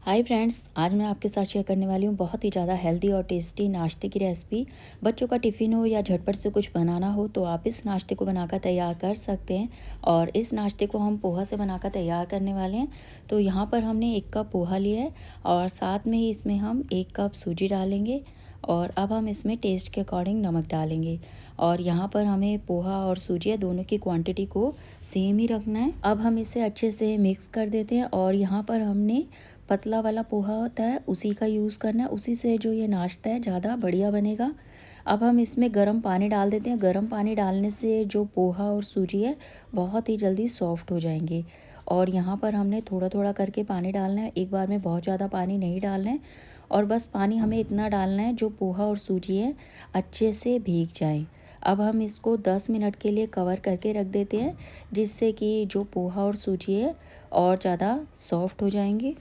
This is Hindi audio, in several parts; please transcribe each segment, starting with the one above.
हाय फ्रेंड्स, आज मैं आपके साथ शेयर करने वाली हूँ बहुत ही ज़्यादा हेल्दी और टेस्टी नाश्ते की रेसिपी। बच्चों का टिफ़िन हो या झटपट से कुछ बनाना हो तो आप इस नाश्ते को बनाकर तैयार कर सकते हैं। और इस नाश्ते को हम पोहा से बनाकर तैयार करने वाले हैं। तो यहाँ पर हमने 1 कप पोहा लिया है और साथ में ही इसमें हम 1 कप सूजी डालेंगे। और अब हम इसमें टेस्ट के अकॉर्डिंग नमक डालेंगे। और यहाँ पर हमें पोहा और सूजी दोनों की क्वांटिटी को सेम ही रखना है। अब हम इसे अच्छे से मिक्स कर देते हैं और यहाँ पर हमने पतला वाला पोहा होता है उसी का यूज़ करना है। उसी से जो ये नाश्ता है ज़्यादा बढ़िया बनेगा। अब हम इसमें गर्म पानी डाल देते हैं। गर्म पानी डालने से जो पोहा और सूजी है बहुत ही जल्दी सॉफ्ट हो जाएंगे। और यहाँ पर हमने थोड़ा थोड़ा करके पानी डालना है, एक बार में बहुत ज़्यादा पानी नहीं डालना है। और बस पानी हमें इतना डालना है जो पोहा और सूजी है अच्छे से भीग जाएं। अब हम इसको 10 मिनट के लिए कवर करके रख देते हैं, जिससे कि जो पोहा और सूजी है और ज़्यादा सॉफ्ट हो जाएंगे।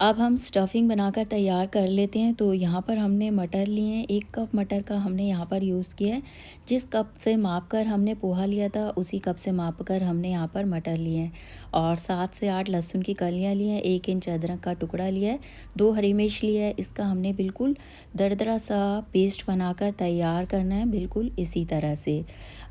अब हम स्टफिंग बनाकर तैयार कर लेते हैं। तो यहाँ पर हमने मटर लिए हैं, 1 कप मटर का हमने यहाँ पर यूज़ किया है। जिस कप से माप कर हमने पोहा लिया था उसी कप से माप कर हमने यहाँ पर मटर लिए हैं। और 7 से 8 लहसुन की कलियाँ ली हैं, 1 इंच अदरक का टुकड़ा लिया है, 2 हरी मिर्च लिया है। इसका हमने बिल्कुल दरदरा सा पेस्ट बनाकर तैयार करना है, बिल्कुल इसी तरह से।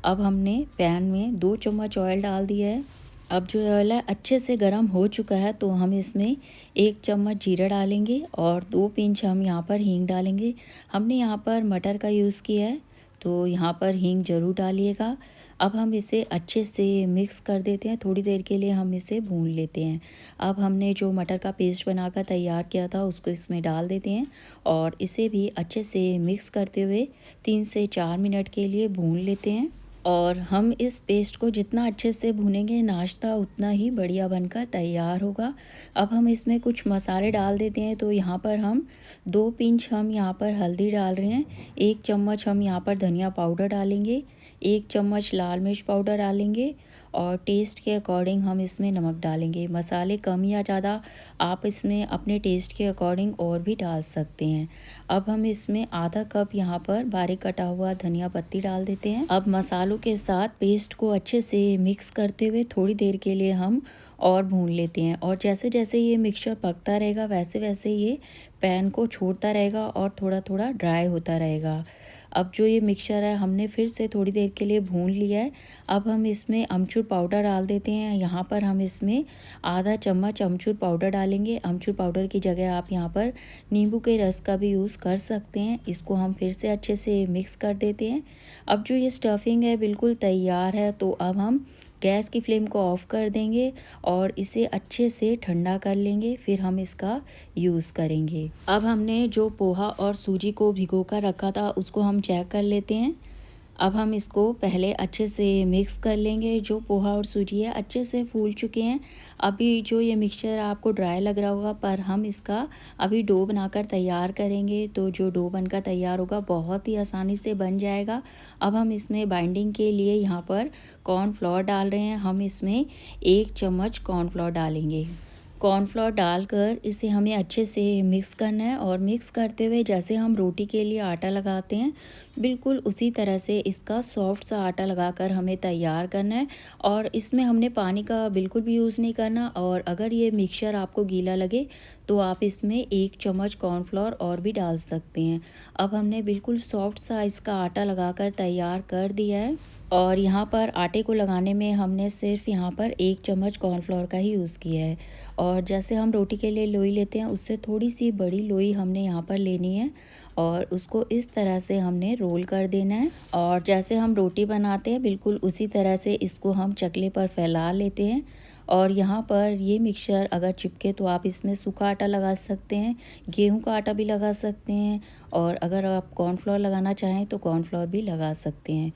अब हमने पैन में 2 चम्मच ऑयल डाल दिया है। अब जो ऑयल है अच्छे से गर्म हो चुका है तो हम इसमें 1 चम्मच जीरा डालेंगे और 2 पिंच हम यहाँ पर हींग डालेंगे। हमने यहाँ पर मटर का यूज़ किया है तो यहाँ पर हींग ज़रूर डालिएगा। अब हम इसे अच्छे से मिक्स कर देते हैं, थोड़ी देर के लिए हम इसे भून लेते हैं। अब हमने जो मटर का पेस्ट बनाकर तैयार किया था उसको इसमें डाल देते हैं और इसे भी अच्छे से मिक्स करते हुए 3 से 4 मिनट के लिए भून लेते हैं। और हम इस पेस्ट को जितना अच्छे से भूनेंगे नाश्ता उतना ही बढ़िया बनकर तैयार होगा। अब हम इसमें कुछ मसाले डाल देते हैं। तो यहाँ पर हम 2 पिंच हम यहाँ पर हल्दी डाल रहे हैं, 1 चम्मच हम यहाँ पर धनिया पाउडर डालेंगे, 1 चम्मच लाल मिर्च पाउडर डालेंगे और टेस्ट के अकॉर्डिंग हम इसमें नमक डालेंगे। मसाले कम या ज़्यादा आप इसमें अपने टेस्ट के अकॉर्डिंग और भी डाल सकते हैं। अब हम इसमें आधा कप यहाँ पर बारीक कटा हुआ धनिया पत्ती डाल देते हैं। अब मसालों के साथ पेस्ट को अच्छे से मिक्स करते हुए थोड़ी देर के लिए हम और भून लेते हैं। और जैसे जैसे ये मिक्सचर पकता रहेगा वैसे वैसे ये पैन को छोड़ता रहेगा और थोड़ा थोड़ा ड्राई होता रहेगा। अब जो ये मिक्सचर है हमने फिर से थोड़ी देर के लिए भून लिया है। अब हम इसमें अमचूर पाउडर डाल देते हैं। यहाँ पर हम इसमें आधा चम्मच अमचूर पाउडर डालेंगे। अमचूर पाउडर की जगह आप यहाँ पर नींबू के रस का भी यूज़ कर सकते हैं। इसको हम फिर से अच्छे से मिक्स कर देते हैं। अब जो ये स्टफिंग है बिल्कुल तैयार है तो अब हम गैस की फ्लेम को ऑफ़ कर देंगे और इसे अच्छे से ठंडा कर लेंगे, फिर हम इसका यूज़ करेंगे। अब हमने जो पोहा और सूजी को भिगो कर रखा था उसको हम चेक कर लेते हैं। अब हम इसको पहले अच्छे से मिक्स कर लेंगे। जो पोहा और सूजी है अच्छे से फूल चुके हैं। अभी जो ये मिक्सचर आपको ड्राई लग रहा होगा पर हम इसका अभी डो बनाकर तैयार करेंगे। तो जो डो बनकर तैयार होगा बहुत ही आसानी से बन जाएगा। अब हम इसमें बाइंडिंग के लिए यहाँ पर कॉर्नफ्लोर डाल रहे हैं। हम इसमें 1 चम्मच कॉर्नफ्लोर डालेंगे। कॉर्नफ्लोर डालकर इसे हमें अच्छे से मिक्स करना है और मिक्स करते हुए जैसे हम रोटी के लिए आटा लगाते हैं बिल्कुल उसी तरह से इसका सॉफ्ट सा आटा लगाकर हमें तैयार करना है। और इसमें हमने पानी का बिल्कुल भी यूज़ नहीं करना। और अगर ये मिक्सचर आपको गीला लगे तो आप इसमें 1 चम्मच कॉर्नफ्लोर और भी डाल सकते हैं। अब हमने बिल्कुल सॉफ्ट सा इसका आटा लगाकर तैयार कर दिया है। और यहाँ पर आटे को लगाने में हमने सिर्फ यहाँ पर 1 चम्मच कॉर्नफ्लोर का ही यूज़ किया है। और जैसे हम रोटी के लिए लोई लेते हैं उससे थोड़ी सी बड़ी लोई हमने यहाँ पर लेनी है और उसको इस तरह से हमने रोल कर देना है। और जैसे हम रोटी बनाते हैं बिल्कुल उसी तरह से इसको हम चकले पर फैला लेते हैं। और यहाँ पर ये मिक्सचर अगर चिपके तो आप इसमें सूखा आटा लगा सकते हैं, गेहूं का आटा भी लगा सकते हैं और अगर आप कॉर्नफ्लोर लगाना चाहें तो कॉर्नफ्लोर भी लगा सकते हैं।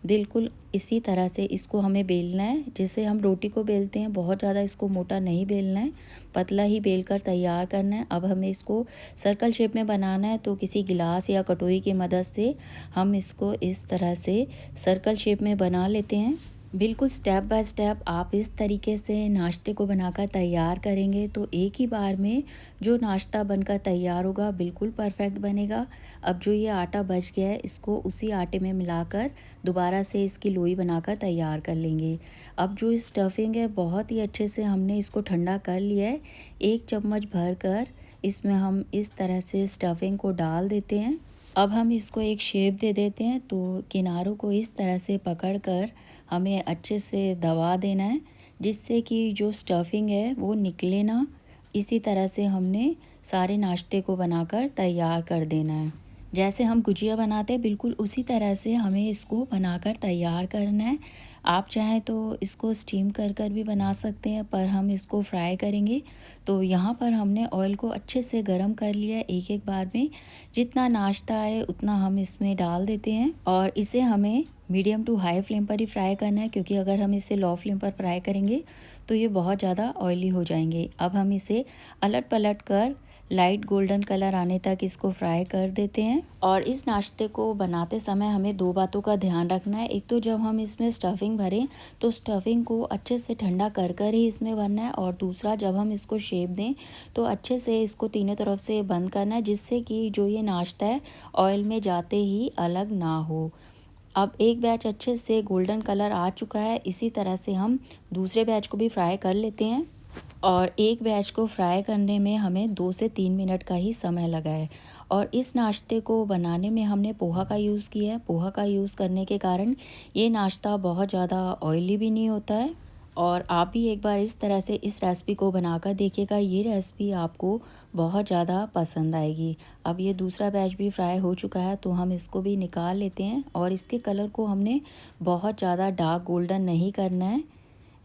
बिल्कुल इसी तरह से इसको हमें बेलना है जिससे हम रोटी को बेलते हैं। बहुत ज़्यादा इसको मोटा नहीं बेलना है, पतला ही बेल कर तैयार करना है। अब हमें इसको सर्कल शेप में बनाना है तो किसी गिलास या कटोरी की मदद से हम इसको इस तरह से सर्कल शेप में बना लेते हैं। बिल्कुल स्टेप बाय स्टेप आप इस तरीके से नाश्ते को बनाकर तैयार करेंगे तो एक ही बार में जो नाश्ता बनकर तैयार होगा बिल्कुल परफेक्ट बनेगा। अब जो ये आटा बच गया है इसको उसी आटे में मिलाकर दोबारा से इसकी लोई बनाकर तैयार कर लेंगे। अब जो स्टफिंग है बहुत ही अच्छे से हमने इसको ठंडा कर लिया है। 1 चम्मच भर कर इसमें हम इस तरह से स्टफिंग को डाल देते हैं। अब हम इसको एक शेप दे देते हैं, तो किनारों को इस तरह से पकड़कर हमें अच्छे से दबा देना है, जिससे कि जो स्टफिंग है वो निकले ना। इसी तरह से हमने सारे नाश्ते को बनाकर तैयार कर देना है। जैसे हम गुजिया बनाते हैं बिल्कुल उसी तरह से हमें इसको बनाकर तैयार करना है। आप चाहें तो इसको स्टीम कर कर भी बना सकते हैं, पर हम इसको फ्राई करेंगे। तो यहाँ पर हमने ऑयल को अच्छे से गरम कर लिया है। एक एक बार में जितना नाश्ता आए उतना हम इसमें डाल देते हैं, और इसे हमें मीडियम टू हाई फ्लेम पर ही फ्राई करना है, क्योंकि अगर हम इसे लो फ्लेम पर फ्राई करेंगे तो ये बहुत ज़्यादा ऑयली हो जाएंगे। अब हम इसे अलट पलट कर लाइट गोल्डन कलर आने तक इसको फ्राई कर देते हैं। और इस नाश्ते को बनाते समय हमें दो बातों का ध्यान रखना है। एक तो जब हम इसमें स्टफिंग भरें तो स्टफिंग को अच्छे से ठंडा कर कर ही इसमें भरना है, और दूसरा जब हम इसको शेप दें तो अच्छे से इसको तीनों तरफ से बंद करना है, जिससे कि जो ये नाश्ता है ऑयल में जाते ही अलग ना हो। अब एक बैच अच्छे से गोल्डन कलर आ चुका है। इसी तरह से हम दूसरे बैच को भी फ्राई कर लेते हैं, और एक बैच को फ्राई करने में हमें 2 से 3 मिनट का ही समय लगा है। और इस नाश्ते को बनाने में हमने पोहा का यूज़ किया है। पोहा का यूज़ करने के कारण ये नाश्ता बहुत ज़्यादा ऑयली भी नहीं होता है। और आप भी एक बार इस तरह से इस रेसिपी को बनाकर देखिएगा, ये रेसिपी आपको बहुत ज़्यादा पसंद आएगी। अब ये दूसरा बैच भी फ्राई हो चुका है, तो हम इसको भी निकाल लेते हैं, और इसके कलर को हमने बहुत ज़्यादा डार्क गोल्डन नहीं करना है।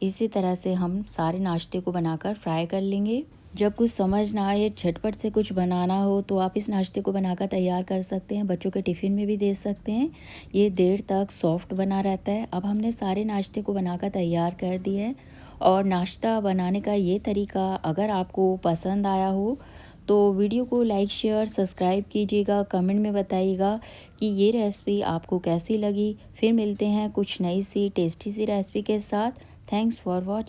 इसी तरह से हम सारे नाश्ते को बनाकर फ्राई कर लेंगे। जब कुछ समझ ना आए, झटपट से कुछ बनाना हो, तो आप इस नाश्ते को बनाकर तैयार कर सकते हैं। बच्चों के टिफ़िन में भी दे सकते हैं। ये देर तक सॉफ्ट बना रहता है। अब हमने सारे नाश्ते को बनाकर तैयार कर दिया है। और नाश्ता बनाने का ये तरीका अगर आपको पसंद आया हो तो वीडियो को लाइक शेयर सब्सक्राइब कीजिएगा, कमेंट में बताइएगा कि ये रेसिपी आपको कैसी लगी। फिर मिलते हैं कुछ नई सी टेस्टी सी रेसिपी के साथ। Thanks for watching.